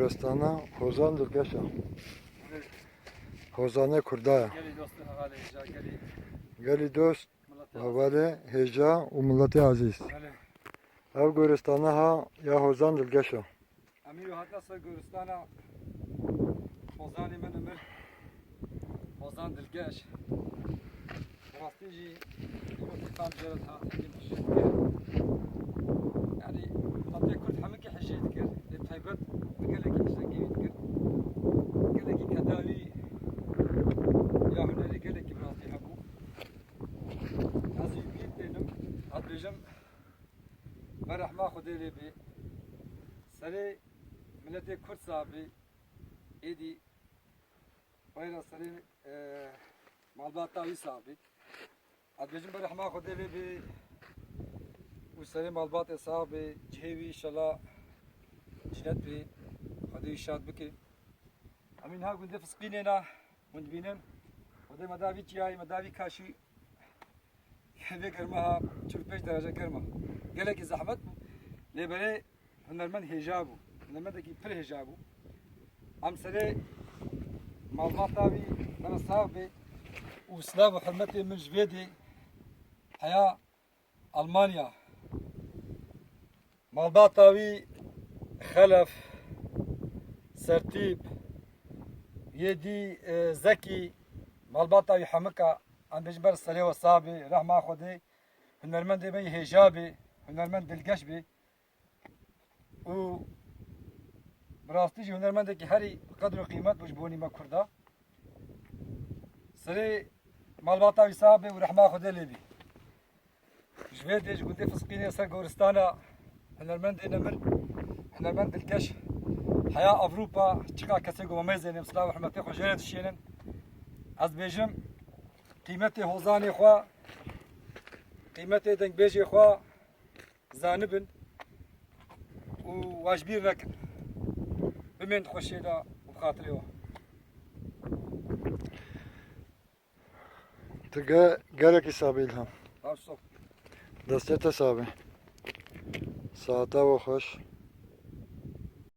Goristana Hozan Dilgeşa. Hozane Kurdaya. Geli dostu havale heja geli. Geli dost Milleti havale heja u milleti aziz. Geli. Ev Goristana ha ya Hozan Dilgeşa. Amiru hatta sır Gürcistan'a Ozan imen ömür Ozan Dilgeş. Rastici tam cerat ha tekim yani hatta Kürt hamiki hişet kir. Taybet geleki hişet gibi kir. Geleki kedavi ya hüneri geleki rasti habu. Az yükit dedim. Adlıcım merhaba khudeli bi سري ملتي كرد صابي إيدي وين سري مالبات تاوي صابي أدبجم برحمة خدلي بي وسري مالبات صابي جهوي إن شاء الله جنت بي خدي شاد بكي أمين ها قلت فسقيننا وندبينن وده مدافي جاي مدافي كاشي هذي كرمها 45 درجة كرمة قالك زحمت لبري هنرمند هجابو هنرمندکی پر هجابو هم سری معلوماتاوی من صاحبی و سلاف و حرمتی من جویدی حیا ألمانيا معلوماتاوی خلف سرتیب یدی زکی معلوماتاوی حمکا عن بجبر سری و صاحبی رحمه خودی هنرمند بی هجابی هنرمند دلگش بی و براستی هنرمنده که هری قدر و قیمت بوش بونی ما کرده سری معلومات حسابه و رحمه خدا لیبی جویدش گنده فسقینی سر گورستانا هنرمنده نمر هنرمند دلکش حیا اوروپا چقا کسی گو ممیزنیم صلاح و رحمتی خو جرد شینن از بیجم قیمت حوزانی خوا قیمت دنگ بیجی خوا زانبن و واجبير لكن بمن تخشي لا وبخاطري Tıga gerek hesabı ilham. واحد. Dastete sabi. Saate ve hoş.